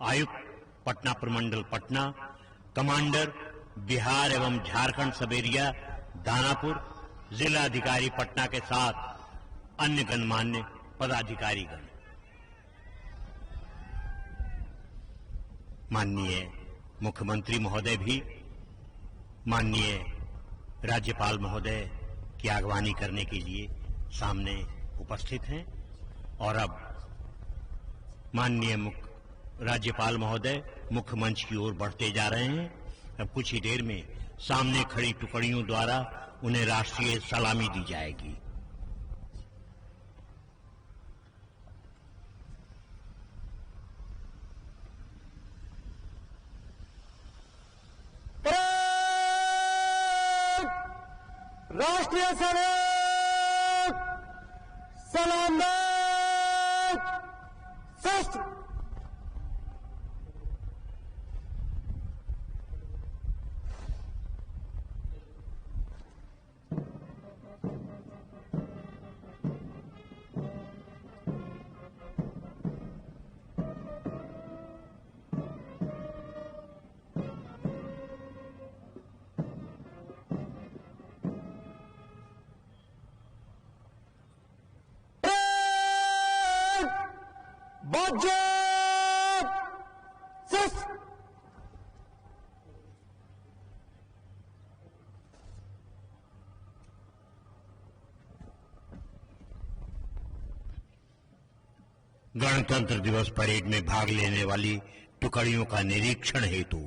आयुक्त पटना प्रमंडल पटना, कमांडर बिहार एवं झारखंड सब एरिया दानापुर, जिला अधिकारी पटना के साथ अन्य गणमान्य पदाधिकारीगण, माननीय मुख्यमंत्री महोदय भी माननीय राज्यपाल महोदय की अगवानी करने के लिए सामने उपस्थित हैं। और अब माननीय राज्यपाल महोदय मुख्य मंच की ओर बढ़ते जा रहे हैं। अब कुछ ही देर में सामने खड़ी टुकड़ियों द्वारा उन्हें राष्ट्रीय सलामी दी जाएगी। राष्ट्रीय सैनिक सलाम शस्त्र। गणतंत्र दिवस परेड में भाग लेने वाली टुकड़ियों का निरीक्षण हेतु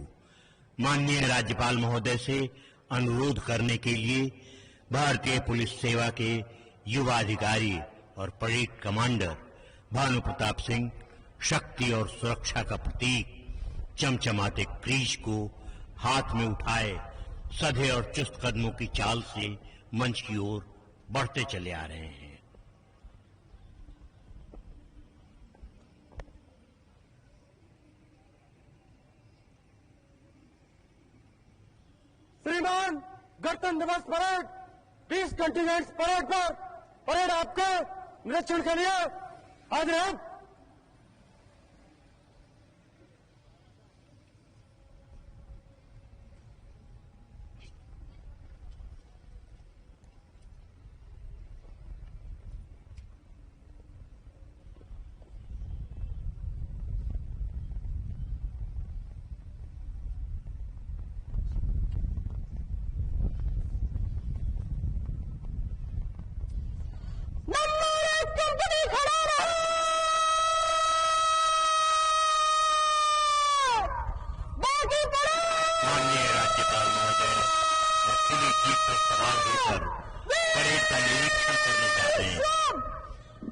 माननीय राज्यपाल महोदय से अनुरोध करने के लिए भारतीय पुलिस सेवा के युवा अधिकारी और परेड कमांडर भानु प्रताप सिंह शक्ति और सुरक्षा का प्रतीक चमचमाते क्रीज को हाथ में उठाए सधे और चुस्त कदमों की चाल से मंच की ओर बढ़ते चले आ रहे हैं। श्रीमान, गणतंत्र दिवस परेड 20 कंटिजेंट्स परेड पर परेड आपके निरीक्षण के लिए हाजिर है।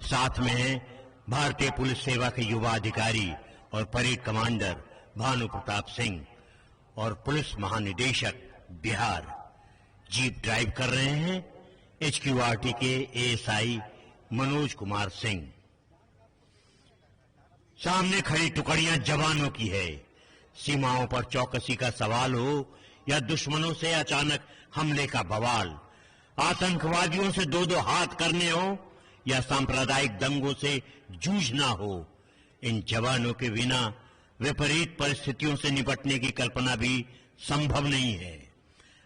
साथ में हैं भारतीय पुलिस सेवा के युवा अधिकारी और परेड कमांडर भानु प्रताप सिंह और पुलिस महानिदेशक बिहार जीप ड्राइव कर रहे हैं HQRT के ASI मनोज कुमार सिंह। सामने खड़ी टुकड़ियां जवानों की है। सीमाओं पर चौकसी का सवाल हो या दुश्मनों से अचानक हमले का बवाल, आतंकवादियों से दो दो हाथ करने हो या सांप्रदायिक दंगों से जूझना हो, इन जवानों के बिना विपरीत परिस्थितियों से निपटने की कल्पना भी संभव नहीं है।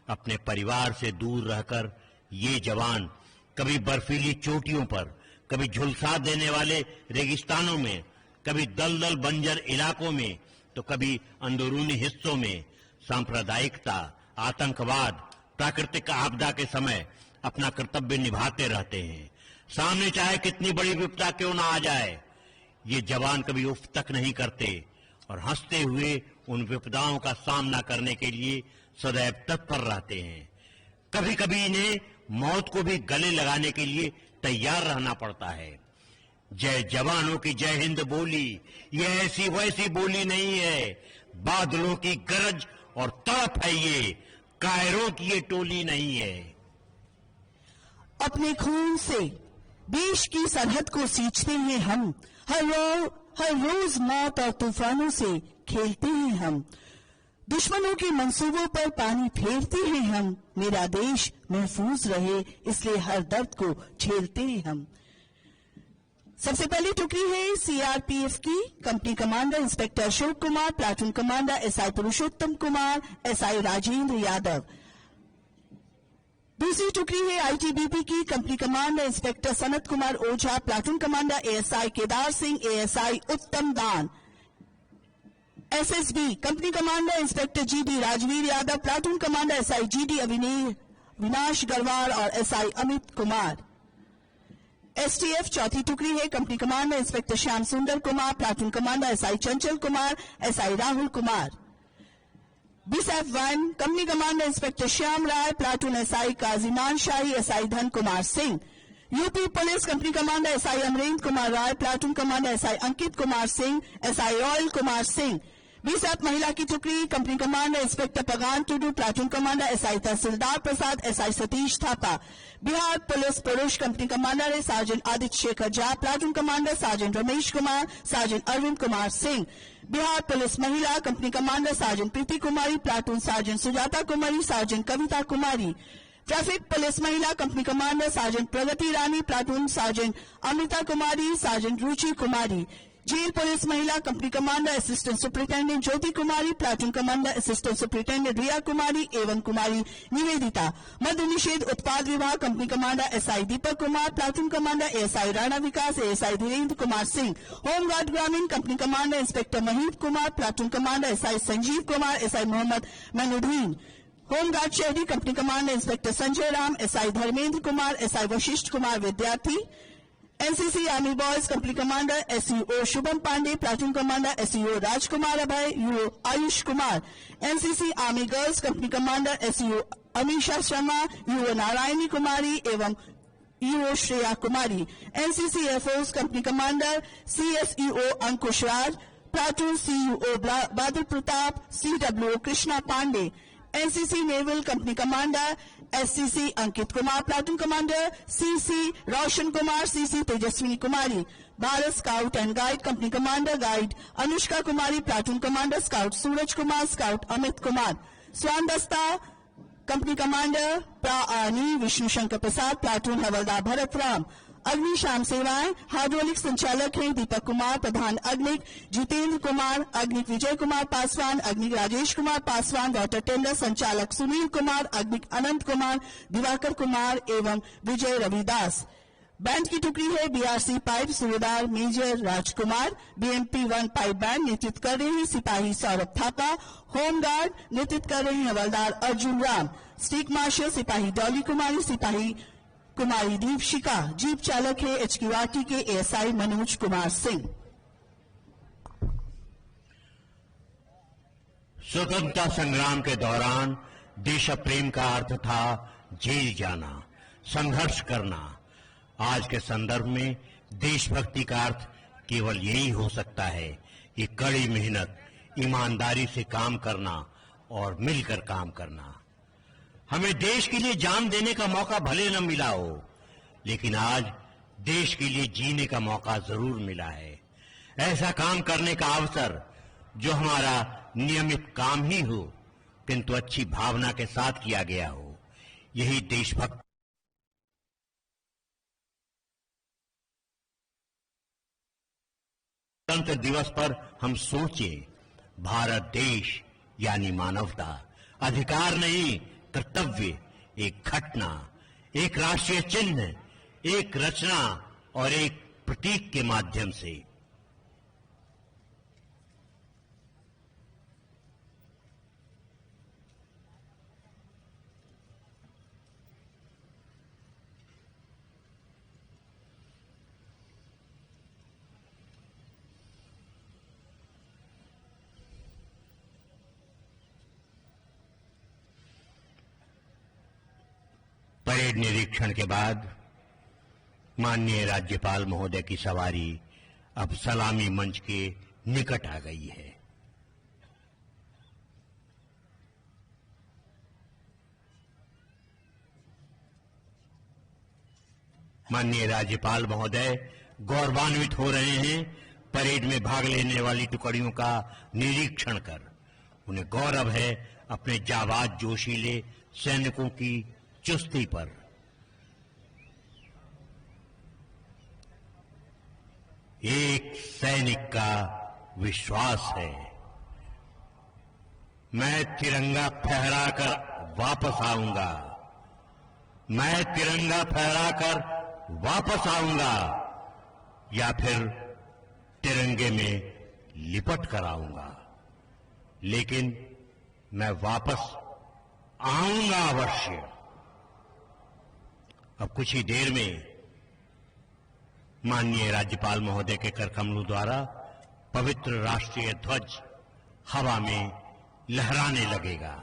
अपने परिवार से दूर रहकर ये जवान कभी बर्फीली चोटियों पर, कभी झुलसा देने वाले रेगिस्तानों में, कभी दलदल बंजर इलाकों में, तो कभी अंदरूनी हिस्सों में सांप्रदायिकता, आतंकवाद, प्राकृतिक आपदा के समय अपना कर्तव्य निभाते रहते हैं। सामने चाहे कितनी बड़ी विपदा क्यों ना आ जाए, ये जवान कभी उफ तक नहीं करते और हंसते हुए उन विपदाओं का सामना करने के लिए सदैव तत्पर रहते हैं। कभी कभी इन्हें मौत को भी गले लगाने के लिए तैयार रहना पड़ता है। जय जवानों की जय हिंद बोली ये ऐसी वैसी बोली नहीं है, बादलों की गरज और तड़प है ये, कायरों की ये टोली नहीं है। अपने खून से देश की सरहद को सींचते हैं हम, हर रोज मौत और तूफानों से खेलते हैं हम, दुश्मनों के मंसूबों पर पानी फेरते हैं हम। मेरा देश महफूज रहे इसलिए हर दर्द को झेलते हैं हम। सबसे पहली टुकड़ी है सीआरपीएफ की। Company commander inspector Ashok Kumar, platoon commander SI Purushottam Kumar, SI Rajendra Yadav. दूसरी टुकड़ी है आईटीबीपी की। Company commander inspector Sanat Kumar Ojha, platoon commander ASI Kedar Singh, ASI Uttam Daan. SSB company commander inspector GD Rajveer Yadav, platoon commander SI GD Avinash Garwar और एसआई अमित कुमार। एसटीएफ चौथी टुकड़ी है। कंपनी कमांडर इंस्पेक्टर श्याम सुंदर Kumar, platoon commander SI Chanchal Kumar, SI Rahul Kumar. BSF-1 company commander inspector Shyam Rai, platoon SI Kajiman Shahi, SI Dhan Kumar Singh. UP police company commander SI Amarendra Kumar Rai, platoon commander SI Ankit Kumar Singh, SI ऑयल Kumar Singh. BSF महिला की टुकड़ी। Company commander inspector Pagan Tudu, platoon commander SI Tehsildar Prasad, SI Satish Thapa. Bihar police पुरुष company commander है sergeant Aditya Shekhar Jha, platoon commander sergeant Ramesh Kumar, sergeant Arvind Kumar Singh. Bihar police महिला company commander sergeant Preeti Kumari, platoon sergeant Sujata Kumari, sergeant Kavita Kumari. Traffic police महिला company commander sergeant Pragati Rani, platoon sergeant Amrita Kumari, sergeant Ruchi Kumari. Jail police महिला company commander assistant superintendent Jyoti Kumari, platoon commander assistant superintendent Riya Kumari एवं कुमारी निवेदिता। मद्य निषेध उत्पाद विभाग company commander SI Deepak Kumar, platoon commander ASI Rana Vikas, ASI Dhirendra Kumar Singh. Home guard ग्रामीण company commander inspector Maheep Kumar, platoon commander SI Sanjeev Kumar, SI Mohammad Mainuddin. Home guard शहरी company commander inspector Sanjay Ram, SI Dharmendra Kumar, SI Vashishtha Kumar Vidyarthi. NCC army boys company commander SEO Shubham Pandey, platoon commander SEO Rajkumar Abhay, UO Ayush Kumar. NCC army girls company commander SEO Amisha Sharma, UO Narayani Kumari एवं UO Shreya Kumari. NCC air force company commander CSEO Ankush Raj, platoon CuO Badal Pratap, CWO Krishna Pandey. NCC naval company commander SCC Ankit Kumar, platoon commander CC Roshan Kumar, CC Tejaswini Kumari. Bharat scout and guide company commander guide Anushka Kumari, platoon commander scout Suraj Kumar, scout Amit Kumar. स्वान दस्ता company commander प्राणी Vishnu Shankar Prasad, platoon हवलदार भरत राम। अग्निशाम सेवाएं hydraulic संचालक हैं दीपक कुमार, प्रधान अग्निक जितेंद्र कुमार, अग्निक विजय कुमार पासवान, अग्निक राजेश कुमार पासवान, वाटर टेंडर संचालक सुनील कुमार, अग्निक अनंत कुमार, दिवाकर कुमार एवं विजय रविदास। बैंड की टुकड़ी है बीआरसी पाइप, सूबेदार मेजर राजकुमार। BMP-1 पाइप बैंड नेतृत्व कर रहे हैं सिपाही सौरभ थापा। होमगार्ड नेतृत्व कर रहे हैं हवलदार अर्जुन राम। स्टीक मार्शल सिपाही डॉली कुमारी, सिपाही कुमारी दीपशिका। जीप चालक है HQRT के एएसआई मनोज कुमार सिंह। स्वतंत्रता संग्राम के दौरान देश प्रेम का अर्थ था जेल जाना, संघर्ष करना। आज के संदर्भ में देशभक्ति का अर्थ केवल यही हो सकता है कि कड़ी मेहनत, ईमानदारी से काम करना और मिलकर काम करना। हमें देश के लिए जान देने का मौका भले न मिला हो, लेकिन आज देश के लिए जीने का मौका जरूर मिला है। ऐसा काम करने का अवसर जो हमारा नियमित काम ही हो, किंतु अच्छी भावना के साथ किया गया हो, यही देशभक्त। गणतंत्र दिवस पर हम सोचें, भारत देश यानी मानवता, अधिकार नहीं कर्तव्य, एक घटना, एक राष्ट्रीय चिन्ह, एक रचना और एक प्रतीक के माध्यम से। परेड निरीक्षण के बाद माननीय राज्यपाल महोदय की सवारी अब सलामी मंच के निकट आ गई है। माननीय राज्यपाल महोदय गौरवान्वित हो रहे हैं परेड में भाग लेने वाली टुकड़ियों का निरीक्षण कर। उन्हें गौरव है अपने जाबाज जोशीले सैनिकों की चुस्ती पर। एक सैनिक का विश्वास है। मैं तिरंगा फहराकर वापस आऊंगा। मैं तिरंगा फहराकर वापस आऊंगा या फिर तिरंगे में लिपट कर आऊंगा, लेकिन मैं वापस आऊंगा अवश्य। अब कुछ ही देर में माननीय राज्यपाल महोदय के करकमलों द्वारा पवित्र राष्ट्रीय ध्वज हवा में लहराने लगेगा।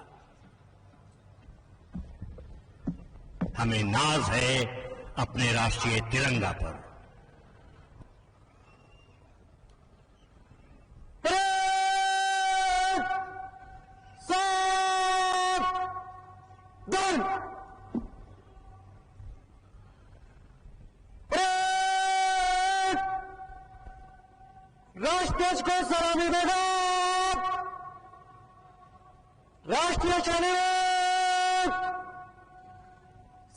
हमें नाज है अपने राष्ट्रीय तिरंगा पर। राष्ट्रध्वज को सलामी देगा राष्ट्रीय सैनिक।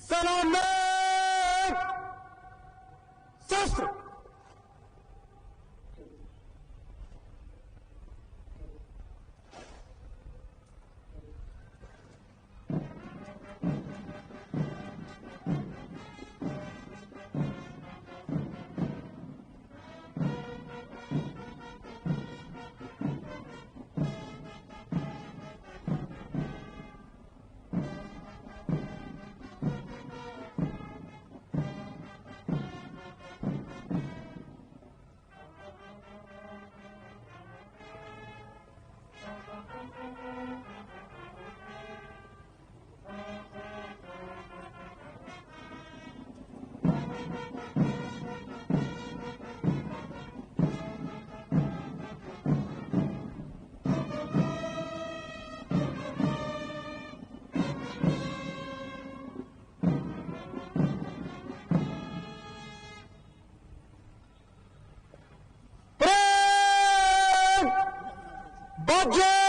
सलाम शस्त्र। Budget!